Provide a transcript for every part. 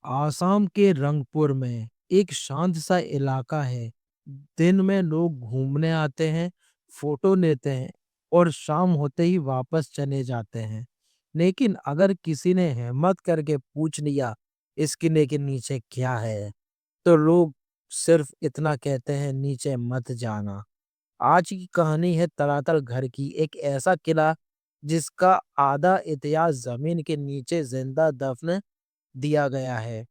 आसाम के रंगपुर में एक शांत सा इलाका है। दिन में लोग घूमने आते हैं, फोटो लेते हैं और शाम होते ही वापस चले जाते हैं। लेकिन अगर किसी ने हिम्मत करके पूछ लिया इस किले के नीचे क्या है, तो लोग सिर्फ इतना कहते हैं, नीचे मत जाना। आज की कहानी है तलातल घर की, एक ऐसा किला जिसका आधा इतिहास जमीन के नीचे जिंदा दफन दिया गया है।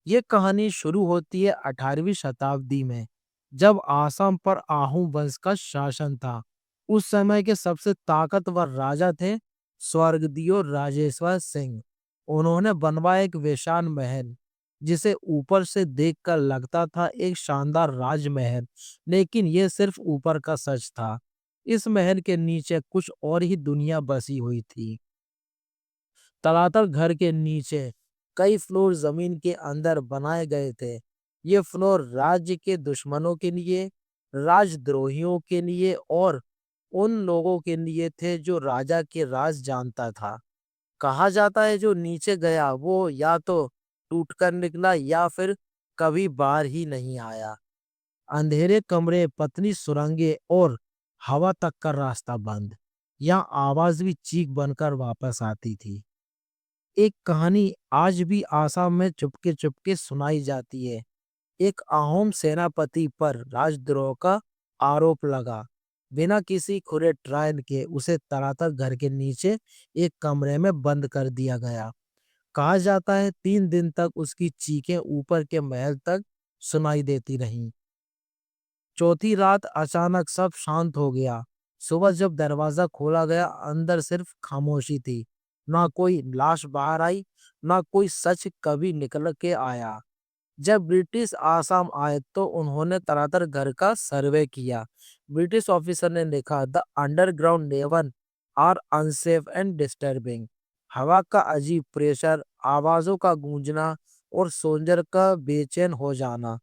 ये कहानी शुरू होती है 18वीं शताब्दी में, जब आसाम पर आहू वंश का शासन था। उस समय के सबसे ताकतवर राजा थे स्वर्गदेव राजेश्वर सिंह। उन्होंने बनवाया एक विशाल महल, जिसे ऊपर से देखकर लगता था एक शानदार राजमहल, लेकिन यह सिर्फ ऊपर का सच था। इस महल के नीचे कुछ और ही दुनिया बसी हुई थी। तलातल घर के नीचे कई फ्लोर जमीन के अंदर बनाए गए थे। ये फ्लोर राज्य के दुश्मनों के लिए, राजद्रोहियों के लिए और उन लोगों के लिए थे जो राजा के राज जानता था। कहा जाता है जो नीचे गया वो या तो टूटकर निकला या फिर कभी बाहर ही नहीं आया। अंधेरे कमरे, पतली सुरंगें और हवा तक का रास्ता बंद। यहाँ आवाज भी चीख बनकर वापस आती थी। एक कहानी आज भी आसाम में चुपके चुपके सुनाई जाती है। एक अहोम सेनापति पर राजद्रोह का आरोप लगा। बिना किसी खुले ट्रायल के उसे तरातर घर के नीचे एक कमरे में बंद कर दिया गया। कहा जाता है 3 दिन तक उसकी चीखें ऊपर के महल तक सुनाई देती रहीं। चौथी रात अचानक सब शांत हो गया। सुबह जब दरवाजा खोला गया, अंदर सिर्फ खामोशी थी। ना कोई लाश बाहर आई, ना कोई सच कभी निकल के आया। जब ब्रिटिश आसाम आए तो उन्होंने तरातर घर का सर्वे किया। ब्रिटिश ऑफिसर ने लिखा, the underground level are unsafe and disturbing. हवा का अजीब प्रेशर, आवाजों का गूंजना और सोल्जर का बेचैन हो जाना।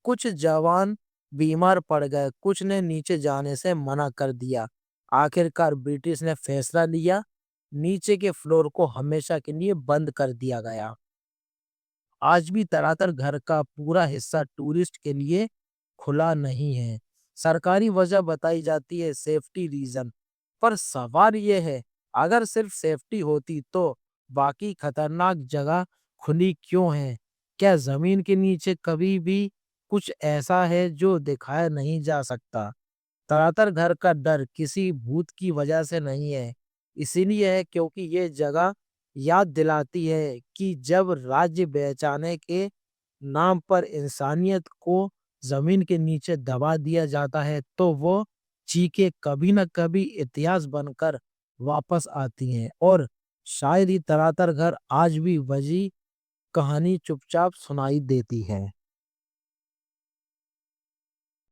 कुछ जवान बीमार पड़ गए, कुछ ने नीचे जाने से मना कर दिया। आखिरकार ब्रिटिश ने फैसला लिया, नीचे के फ्लोर को हमेशा के लिए बंद कर दिया गया। आज भी तरातर घर का पूरा हिस्सा टूरिस्ट के लिए खुला नहीं है। सरकारी वजह बताई जाती है सेफ्टी रीजन, पर सवाल यह है, अगर सिर्फ सेफ्टी होती तो बाकी खतरनाक जगह खुली क्यों है? क्या जमीन के नीचे कभी भी कुछ ऐसा है जो दिखाया नहीं जा सकता? तरातर घर का डर किसी भूत की वजह से नहीं है, इसीलिए है क्योंकि ये जगह याद दिलाती है कि जब राज्य बेचाने के नाम पर इंसानियत को जमीन के नीचे दबा दिया जाता है, तो वो चीखें कभी न कभी इतिहास बनकर वापस आती हैं। और शायद ही तरातर घर आज भी वही कहानी चुपचाप सुनाई देती है।